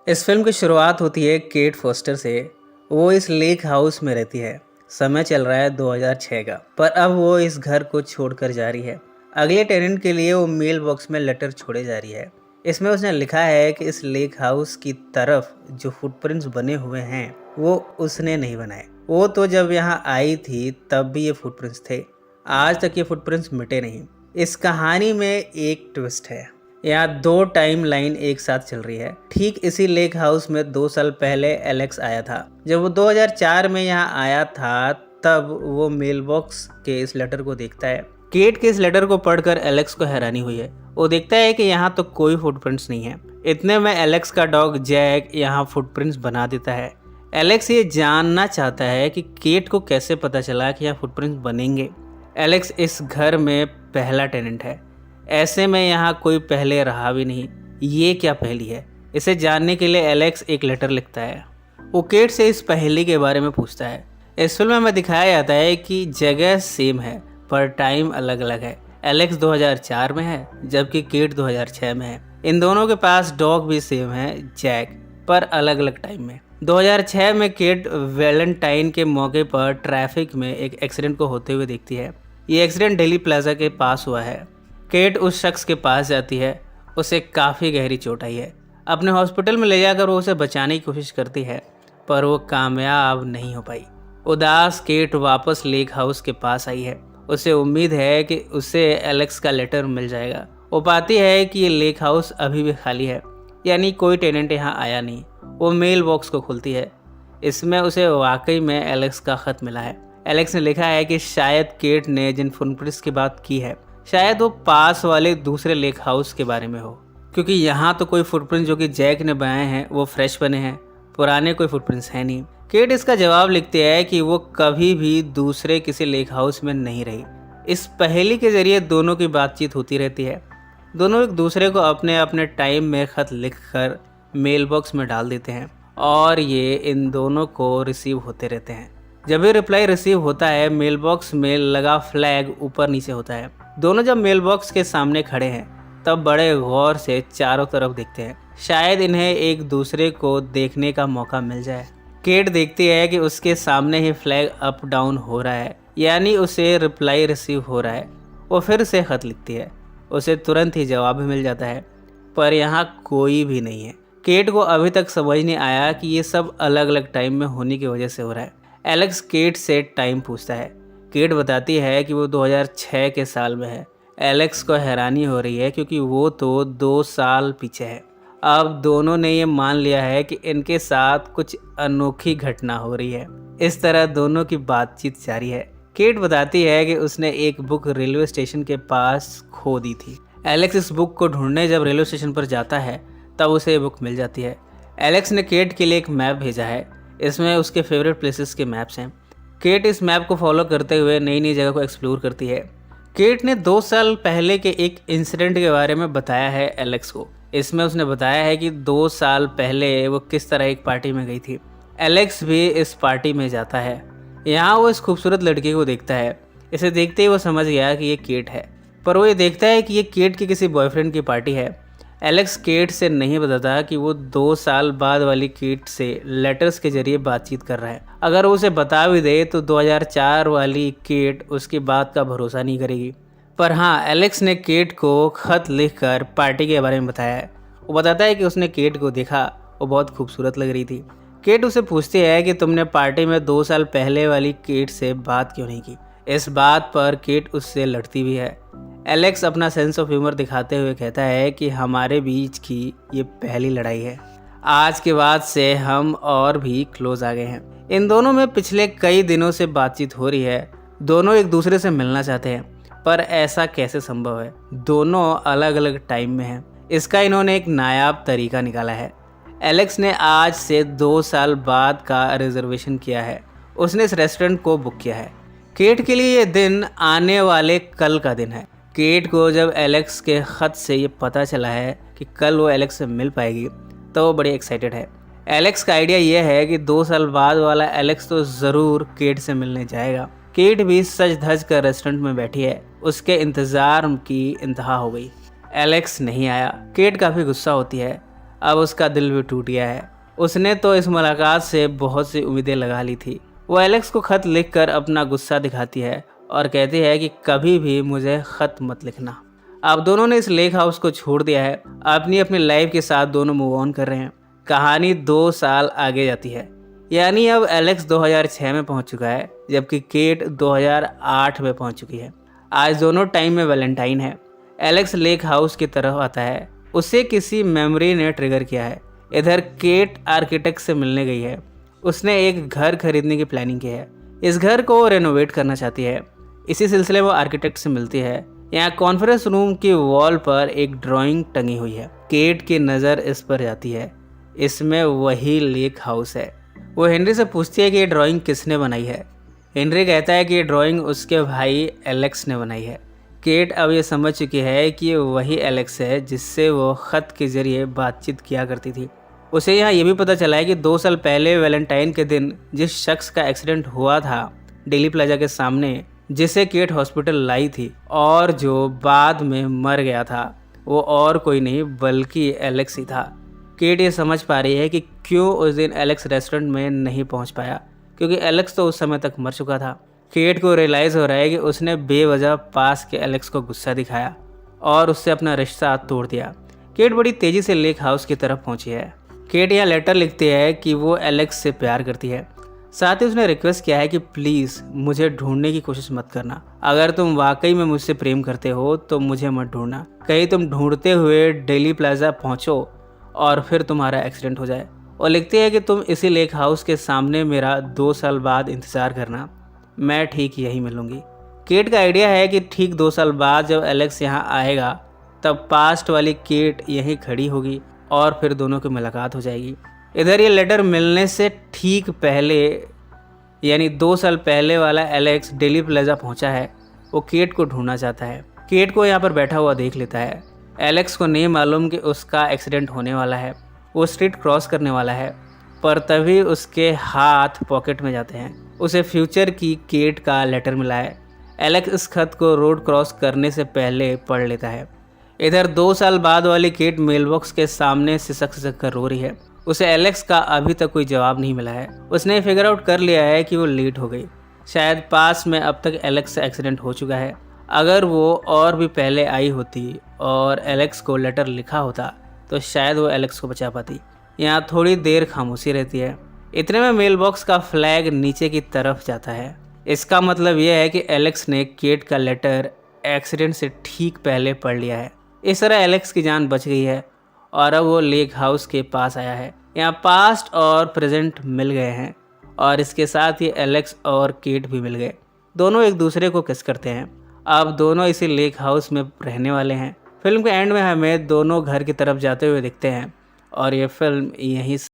इस फिल्म की शुरुआत होती है केट फॉस्टर से। वो इस लेक हाउस में रहती है। समय चल रहा है 2006 का, पर अब वो इस घर को छोड़कर जा रही है। अगले टेनेंट के लिए वो मेल बॉक्स में लेटर छोड़े जा रही है। इसमें उसने लिखा है कि इस लेक हाउस की तरफ जो फुटप्रिंट्स बने हुए हैं वो उसने नहीं बनाए। वो तो जब यहाँ आई थी तब भी ये फुटप्रिंट्स थे। आज तक ये फुटप्रिंट्स मिटे नहीं। इस कहानी में एक ट्विस्ट है। यहाँ दो टाइम लाइन एक साथ चल रही है। ठीक इसी लेक हाउस में 2 साल पहले एलेक्स आया था। जब वो 2004 में यहाँ आया था तब वो मेल बॉक्स के इस लेटर को देखता है। केट के इस लेटर को पढ़कर एलेक्स को हैरानी हुई है। वो देखता है कि यहाँ तो कोई फुटप्रिंट्स नहीं है। इतने में एलेक्स का डॉग जैक यहाँ फुटप्रिंट्स बना देता है। एलेक्स ये जानना चाहता है कि केट को कैसे पता चला कि यहाँ फुटप्रिंट्स बनेंगे। एलेक्स इस घर में पहला टेनेंट है। ऐसे में यहाँ कोई पहले रहा भी नहीं। ये क्या पहेली है? इसे जानने के लिए एलेक्स एक लेटर लिखता है। वो केट से इस पहेली के बारे में पूछता है। इस फिल्म में दिखाया जाता है कि जगह सेम है पर टाइम अलग अलग है। एलेक्स 2004 में है जबकि केट 2006 में है। इन दोनों के पास डॉग भी सेम है, जैक, पर अलग अलग टाइम में। 2006 में केट वैलेंटाइन के मौके पर ट्रैफिक में एक एक्सीडेंट को होते हुए देखती है। ये एक्सीडेंट डेली प्लाजा के पास हुआ है। केट उस शख्स के पास जाती है। उसे काफ़ी गहरी चोट आई है। अपने हॉस्पिटल में ले जाकर वो उसे बचाने की कोशिश करती है पर वो कामयाब नहीं हो पाई। उदास केट वापस लेक हाउस के पास आई है। उसे उम्मीद है कि उसे एलेक्स का लेटर मिल जाएगा। वो पाती है कि ये लेक हाउस अभी भी खाली है, यानी कोई टेनेंट यहाँ आया नहीं। वो मेल बॉक्स को खोलती है। इसमें उसे वाकई में एलेक्स का ख़त मिला है। एलेक्स ने लिखा है कि शायद केट ने जिन फुटप्रिंट्स की बात की है शायद वो पास वाले दूसरे लेक हाउस के बारे में हो, क्योंकि यहाँ तो कोई फुटप्रिंट जो कि जैक ने बनाए हैं वो फ्रेश बने हैं, पुराने कोई फुटप्रिंट्स हैं नहीं। केट इसका जवाब लिखती है कि वो कभी भी दूसरे किसी लेक हाउस में नहीं रही। इस पहेली के जरिए दोनों की बातचीत होती रहती है। दोनों एक दूसरे को अपने अपने टाइम में ख़त लिखकर मेल बॉक्स में डाल देते हैं और ये इन दोनों को रिसीव होते रहते हैं। जब भी रिप्लाई रिसीव होता है मेल बॉक्स में लगा फ्लैग ऊपर नीचे होता है। दोनों जब मेल बॉक्स के सामने खड़े हैं तब बड़े गौर से चारों तरफ देखते हैं, शायद इन्हें एक दूसरे को देखने का मौका मिल जाए। केट देखती है कि उसके सामने ही फ्लैग अप डाउन हो रहा है, यानी उसे रिप्लाई रिसीव हो रहा है। वो फिर से ख़त लिखती है। उसे तुरंत ही जवाब भी मिल जाता है, पर यहाँ कोई भी नहीं है। केट को अभी तक समझ नहीं आया कि ये सब अलग अलग टाइम में होने की वजह से हो रहा है। एलेक्स केट से टाइम पूछता है। केट बताती है कि वो 2006 के साल में है। एलेक्स को हैरानी हो रही है क्योंकि वो तो 2 साल पीछे है। अब दोनों ने ये मान लिया है कि इनके साथ कुछ अनोखी घटना हो रही है। इस तरह दोनों की बातचीत जारी है। केट बताती है कि उसने एक बुक रेलवे स्टेशन के पास खो दी थी। एलेक्स इस बुक को ढूंढने जब रेलवे स्टेशन पर जाता है तब उसे ये बुक मिल जाती है। एलेक्स ने केट के लिए एक मैप भेजा है। इसमें उसके फेवरेट प्लेसेस के मैप्स हैं। केट इस मैप को फॉलो करते हुए नई नई जगह को एक्सप्लोर करती है। केट ने 2 साल पहले के एक इंसिडेंट के बारे में बताया है एलेक्स को। इसमें उसने बताया है कि 2 साल पहले वो किस तरह एक पार्टी में गई थी। एलेक्स भी इस पार्टी में जाता है। यहाँ वो इस खूबसूरत लड़की को देखता है। इसे देखते ही वो समझ गया कि ये केट है, पर वो ये देखता है कि ये केट की किसी बॉयफ्रेंड की पार्टी है। एलेक्स केट से नहीं बताता कि वो 2 साल बाद वाली केट से लेटर्स के जरिए बातचीत कर रहा है। अगर वो उसे बता भी दे तो 2004 वाली केट उसकी बात का भरोसा नहीं करेगी। पर हाँ, एलेक्स ने केट को खत लिखकर पार्टी के बारे में बताया है। वो बताता है कि उसने केट को देखा, वो बहुत खूबसूरत लग रही थी। केट उसे पूछती है कि तुमने पार्टी में 2 साल पहले वाली केट से बात क्यों नहीं की। इस बात पर केट उससे लड़ती भी है। एलेक्स अपना सेंस ऑफ ह्यूमर दिखाते हुए कहता है कि हमारे बीच की ये पहली लड़ाई है। आज के बाद से हम और भी क्लोज आ गए हैं। इन दोनों में पिछले कई दिनों से बातचीत हो रही है। दोनों एक दूसरे से मिलना चाहते हैं, पर ऐसा कैसे संभव है? दोनों अलग अलग टाइम में हैं। इसका इन्होंने एक नायाब तरीका निकाला है। एलेक्स ने आज से 2 साल बाद का रिजर्वेशन किया है। उसने इस रेस्टोरेंट को बुक किया है। केट के लिए ये दिन आने वाले कल का दिन है। केट को जब एलेक्स के ख़त से ये पता चला है कि कल वो एलेक्स से मिल पाएगी तो वो बड़ी एक्साइटेड है। एलेक्स का आइडिया ये है कि 2 साल बाद वाला एलेक्स तो ज़रूर केट से मिलने जाएगा। केट भी सज धज कर रेस्टोरेंट में बैठी है। उसके इंतज़ार की इंतहा हो गई। एलेक्स नहीं आया। केट काफ़ी गुस्सा होती है। अब उसका दिल भी टूट गया है। उसने तो इस मुलाकात से बहुत सी उम्मीदें लगा ली थी। वो एलेक्स को खत लिखकर अपना गुस्सा दिखाती है और कहती है कि कभी भी मुझे खत मत लिखना। अब दोनों ने इस लेक हाउस को छोड़ दिया है, अपनी अपनी लाइफ के साथ दोनों मूव ऑन कर रहे हैं। कहानी 2 साल आगे जाती है, यानी अब एलेक्स 2006 में पहुंच चुका है, जबकि केट 2008 में पहुंच चुकी है। आज दोनों टाइम में वैलेंटाइन है। एलेक्स लेक हाउस की तरफ आता है, उसे किसी मेमोरी ने ट्रिगर किया है। इधर केट आर्किटेक्ट से मिलने गई है, उसने एक घर खरीदने की प्लानिंग की है। इस घर को वो रेनोवेट करना चाहती है। इसी सिलसिले में वो आर्किटेक्ट से मिलती है। यहाँ कॉन्फ्रेंस रूम की वॉल पर एक ड्राइंग टंगी हुई है। केट की नज़र इस पर जाती है, इसमें वही लेक हाउस है। वो हेनरी से पूछती है कि ये ड्राइंग किसने बनाई है। हेनरी कहता है कि ये ड्राइंग उसके भाई एलेक्स ने बनाई है। केट अब ये समझ चुकी है कि वही एलेक्स है जिससे वो ख़त के ज़रिए बातचीत किया करती थी। उसे यहाँ ये भी पता चला है कि 2 साल पहले वैलेंटाइन के दिन जिस शख्स का एक्सीडेंट हुआ था डेली प्लाजा के सामने, जिसे केट हॉस्पिटल लाई थी और जो बाद में मर गया था, वो और कोई नहीं बल्कि एलेक्स ही था। केट ये समझ पा रही है कि क्यों उस दिन एलेक्स रेस्टोरेंट में नहीं पहुंच पाया, क्योंकि एलेक्स तो उस समय तक मर चुका था। केट को रियलाइज़ हो रहा है कि उसने बेवजह पास के एलेक्स को गुस्सा दिखाया और उससे अपना रिश्ता तोड़ दिया। केट बड़ी तेज़ी से लेक हाउस की तरफ पहुंची है। केट यहाँ लेटर लिखती है कि वो एलेक्स से प्यार करती है। साथ ही उसने रिक्वेस्ट किया है कि प्लीज़ मुझे ढूंढने की कोशिश मत करना। अगर तुम वाकई में मुझसे प्रेम करते हो तो मुझे मत ढूंढना। कहीं तुम ढूंढते हुए डेली प्लाजा पहुंचो और फिर तुम्हारा एक्सीडेंट हो जाए। और लिखती है कि तुम इसी लेक हाउस के सामने मेरा 2 साल बाद इंतज़ार करना, मैं ठीक यही मिलूंगी। केट का आइडिया है कि ठीक 2 साल बाद जब एलेक्स यहाँ आएगा तब पास्ट वाली केट यहीं खड़ी होगी और फिर दोनों की मुलाकात हो जाएगी। इधर ये लेटर मिलने से ठीक पहले, यानी 2 साल पहले वाला एलेक्स डेली प्लाजा पहुंचा है। वो केट को ढूंढना चाहता है। केट को यहाँ पर बैठा हुआ देख लेता है। एलेक्स को नहीं मालूम कि उसका एक्सीडेंट होने वाला है, वो स्ट्रीट क्रॉस करने वाला है, पर तभी उसके हाथ पॉकेट में जाते हैं। उसे फ्यूचर की केट का लेटर मिला है। एलेक्स इस खत को रोड क्रॉस करने से पहले पढ़ लेता है। इधर 2 साल बाद वाली केट मेलबॉक्स के सामने सिसक सिसक कर रो रही है। उसे एलेक्स का अभी तक कोई जवाब नहीं मिला है। उसने फिगर आउट कर लिया है कि वो लेट हो गई। शायद पास में अब तक एलेक्स से एक्सीडेंट हो चुका है। अगर वो और भी पहले आई होती और एलेक्स को लेटर लिखा होता तो शायद वो एलेक्स को बचा पाती। यहाँ थोड़ी देर खामोशी रहती है। इतने में मेल बॉक्स का फ्लैग नीचे की तरफ जाता है। इसका मतलब यह है कि एलेक्स ने केट का लेटर एक्सीडेंट से ठीक पहले पढ़ लिया है। इस तरह एलेक्स की जान बच गई है और अब वो लेक हाउस के पास आया है। यहाँ पास्ट और प्रेजेंट मिल गए हैं और इसके साथ ही एलेक्स और केट भी मिल गए। दोनों एक दूसरे को किस करते हैं। अब दोनों इसी लेक हाउस में रहने वाले हैं। फिल्म के एंड में हमें दोनों घर की तरफ जाते हुए दिखते हैं और ये फिल्म यहीं